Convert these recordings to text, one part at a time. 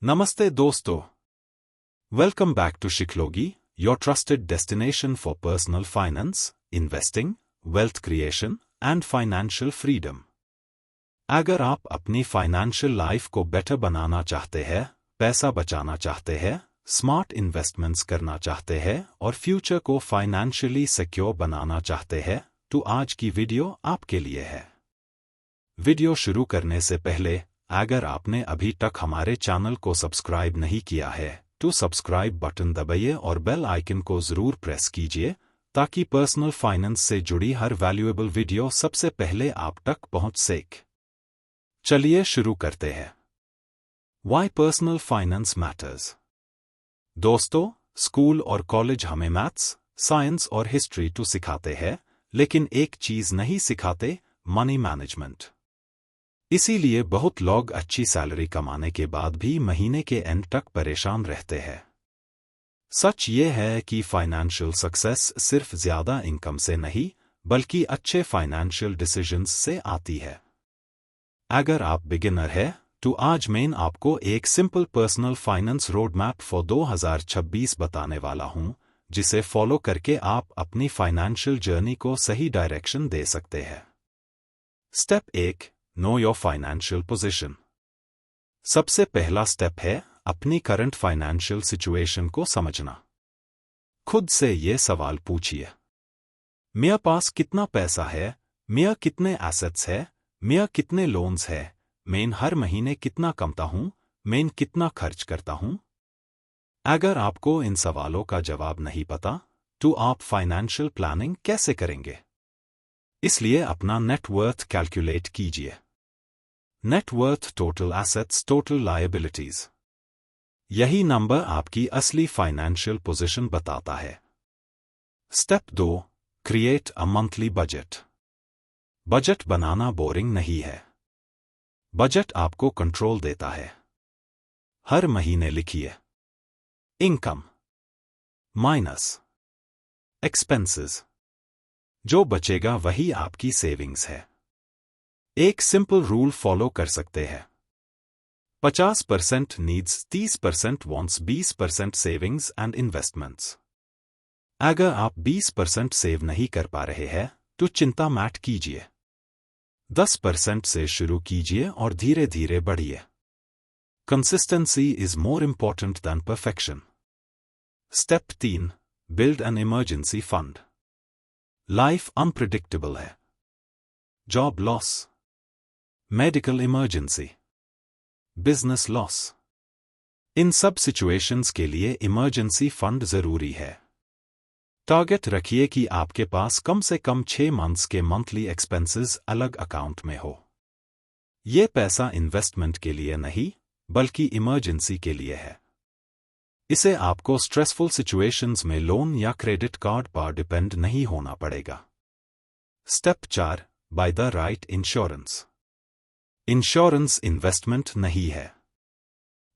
Namaste dosto. Welcome back to Shikhlogi, your trusted destination for personal finance, investing, wealth creation and financial freedom. अगर आप अपनी financial life को better बनाना चाहते हैं, पैसा बचाना चाहते हैं, स्मार्ट इन्वेस्टमेंट्स करना चाहते हैं और फ्यूचर को फाइनेंशियली सिक्योर बनाना चाहते हैं, तो आज की वीडियो आपके लिए है। वीडियो शुरू करने से पहले अगर आपने अभी तक हमारे चैनल को सब्सक्राइब नहीं किया है तो सब्सक्राइब बटन दबाइए और बेल आइकन को जरूर प्रेस कीजिए ताकि पर्सनल फाइनेंस से जुड़ी हर वैल्यूएबल वीडियो सबसे पहले आप तक पहुंच सके। चलिए शुरू करते हैं। Why personal finance matters। दोस्तों, स्कूल और कॉलेज हमें मैथ्स, साइंस और हिस्ट्री तो सिखाते हैं, लेकिन एक चीज नहीं सिखाते, मनी मैनेजमेंट। इसीलिए बहुत लोग अच्छी सैलरी कमाने के बाद भी महीने के एंड तक परेशान रहते हैं। सच ये है कि फाइनेंशियल सक्सेस सिर्फ ज्यादा इनकम से नहीं, बल्कि अच्छे फाइनेंशियल डिसीजंस से आती है। अगर आप बिगिनर हैं, तो आज मैं आपको एक simple personal finance road map for 2026 बताने वाला हूं, जिसे फॉलो करके आप अपनी फाइनेंशियल जर्नी को सही डायरेक्शन दे सकते हैं। Step 1, know your financial position. सबसे पहला स्टेप है अपनी करंट फाइनेंशियल सिचुएशन को समझना। खुद से ये सवाल पूछिए, मेरे पास कितना पैसा है, मेरे कितने एसेट्स है, मेरे कितने लोन्स है, मैं हर महीने कितना कमाता हूं, मैं कितना खर्च करता हूं। अगर आपको इन सवालों का जवाब नहीं पता, तो आप फाइनेंशियल प्लानिंग कैसे करेंगे? इसलिए अपना नेटवर्थ कैलकुलेट कीजिए। Net worth total assets total liabilities. यही नंबर आपकी असली फाइनेंशियल पोजीशन बताता है। Step 2, create a monthly budget. Budget banana boring नहीं है। बजट आपको कंट्रोल देता है। हर महीने लिखिए, इनकम माइनस एक्सपेंसेस। जो बचेगा वही आपकी सेविंग्स है। एक सिंपल रूल फॉलो कर सकते हैं। 50% needs, 30% wants, 20% savings and investments. अगर आप 20% सेव नहीं कर पा रहे हैं, तो चिंता मत कीजिए। 10% से शुरू कीजिए और धीरे धीरे बढ़िए। Consistency is more important than perfection. Step 3, build an emergency fund. Life unpredictable है। Job loss, medical emergency, business loss, इन सब सिचुएशंस के लिए इमरजेंसी फंड जरूरी है। टारगेट रखिए कि आपके पास कम से कम 6 मंथ्स के मंथली एक्सपेंसेस अलग अकाउंट में हो। ये पैसा इन्वेस्टमेंट के लिए नहीं, बल्कि इमरजेंसी के लिए है। इसे आपको स्ट्रेसफुल सिचुएशंस में लोन या क्रेडिट कार्ड पर डिपेंड नहीं होना पड़ेगा। Step 4, by the right insurance. Insurance investment नहीं है।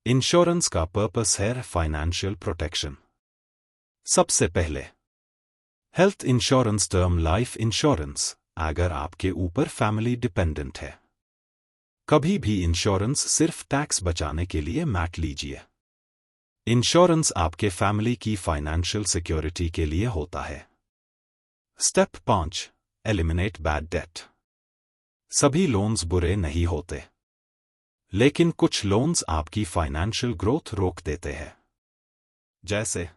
इंश्योरेंस का पर्पस है फाइनेंशियल प्रोटेक्शन। सबसे पहले health insurance, term life insurance, अगर आपके ऊपर फैमिली डिपेंडेंट है। कभी भी इंश्योरेंस सिर्फ टैक्स बचाने के लिए मत लीजिए। इंश्योरेंस आपके फैमिली की फाइनेंशियल सिक्योरिटी के लिए होता है। Step 5, eliminate bad debt. सभी लोन्स बुरे नहीं होते, लेकिन कुछ लोन्स आपकी फाइनेंशियल ग्रोथ रोक देते हैं। जैसे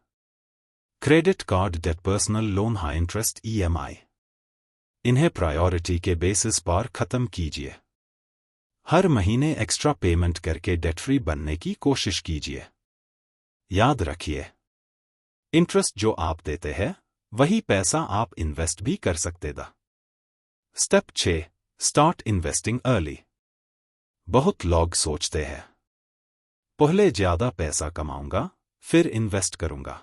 credit card debt, personal loan, high interest EMI। इन्हें प्रायोरिटी के बेसिस पर खत्म कीजिए। हर महीने एक्स्ट्रा पेमेंट करके डेट फ्री बनने की कोशिश कीजिए। याद रखिए, इंटरेस्ट जो आप देते हैं, वही पैसा आप इन्वेस्ट भी कर सकते दा। Step 6, start investing early. बहुत लोग सोचते हैं, पहले ज्यादा पैसा कमाऊंगा, फिर इन्वेस्ट करूंगा।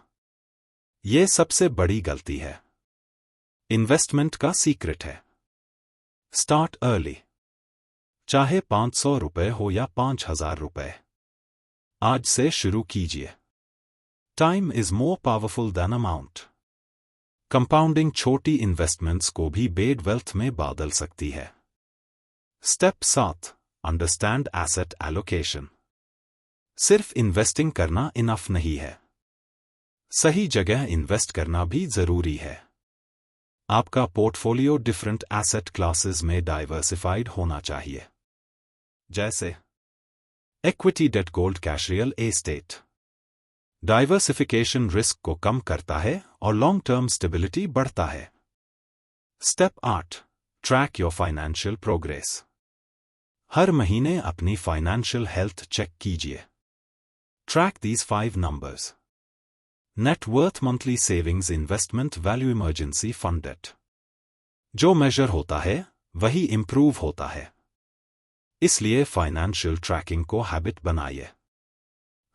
यह सबसे बड़ी गलती है। इन्वेस्टमेंट का सीक्रेट है, स्टार्ट अर्ली। चाहे 500 रुपए हो या 5000 रुपए, आज से शुरू कीजिए। Time is more powerful than amount. Compounding छोटी इन्वेस्टमेंट्स को भी बेड वेल्थ में बदल सकती है। Step 7, understand asset allocation. सिर्फ इन्वेस्टिंग करना इनफ नहीं है, सही जगह इन्वेस्ट करना भी जरूरी है। आपका पोर्टफोलियो डिफरेंट एसेट क्लासेस में डाइवर्सिफाइड होना चाहिए, जैसे equity, debt, gold, cash, real estate. Diversification risk को कम करता है और लॉन्ग टर्म स्टेबिलिटी बढ़ता है। Step 8, track your financial progress. हर महीने अपनी फाइनेंशियल हेल्थ चेक कीजिए। Track these 5 numbers: net worth, monthly savings, investment value, emergency fund, debt. जो मेजर होता है वही इंप्रूव होता है, इसलिए फाइनेंशियल ट्रैकिंग को हैबिट बनाइए।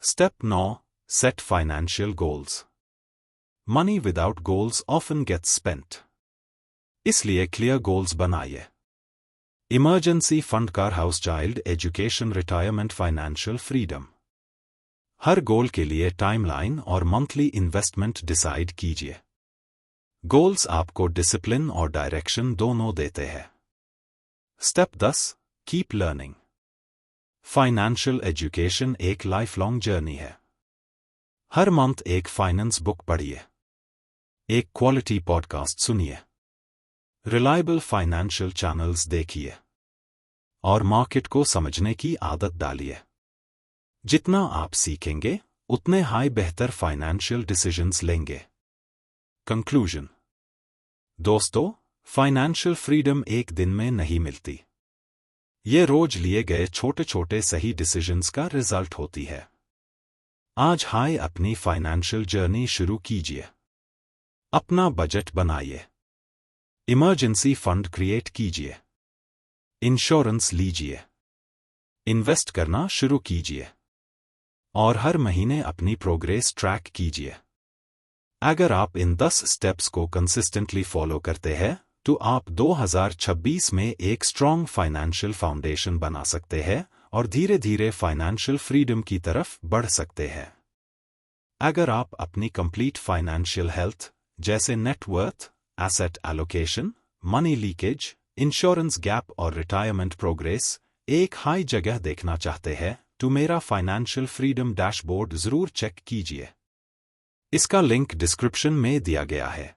Step 9, set financial goals. Money without goals often gets spent, इसलिए क्लियर गोल्स बनाइए। Emergency fund, car, house, child education, retirement, financial freedom. हर गोल के लिए टाइमलाइन और मंथली इन्वेस्टमेंट डिसाइड कीजिए। गोल्स आपको डिसिप्लिन और डायरेक्शन दोनों देते हैं। Step 10, keep learning. Financial education एक लाइफ लॉन्ग जर्नी है। हर मंथ एक फाइनेंस बुक पढ़िए, एक क्वालिटी पॉडकास्ट सुनिए, रिलायबल फाइनेंशियल चैनल्स देखिए और मार्केट को समझने की आदत डालिए। जितना आप सीखेंगे उतने हाई बेहतर फाइनेंशियल डिसीजंस लेंगे। कंक्लूजन: दोस्तों, फाइनेंशियल फ्रीडम एक दिन में नहीं मिलती, ये रोज लिए गए छोटे छोटे सही डिसीजंस का रिजल्ट होती है। आज हाई अपनी फाइनेंशियल जर्नी शुरू कीजिए। अपना बजट बनाइए, इमरजेंसी फंड क्रिएट कीजिए, इंश्योरेंस लीजिए, इन्वेस्ट करना शुरू कीजिए और हर महीने अपनी प्रोग्रेस ट्रैक कीजिए। अगर आप इन 10 स्टेप्स को कंसिस्टेंटली फॉलो करते हैं तो आप 2026 में एक स्ट्रॉन्ग फाइनेंशियल फाउंडेशन बना सकते हैं और धीरे धीरे फाइनेंशियल फ्रीडम की तरफ बढ़ सकते हैं। अगर आप अपनी कंप्लीट फाइनेंशियल हेल्थ, जैसे net worth, asset allocation, money leakage, insurance gap और रिटायरमेंट प्रोग्रेस एक हाई जगह देखना चाहते हैं तो मेरा फाइनेंशियल फ्रीडम डैशबोर्ड जरूर चेक कीजिए। इसका लिंक डिस्क्रिप्शन में दिया गया है।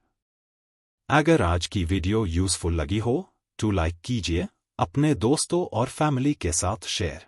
अगर आज की वीडियो यूजफुल लगी हो तो लाइक कीजिए, अपने दोस्तों और फैमिली के साथ शेयर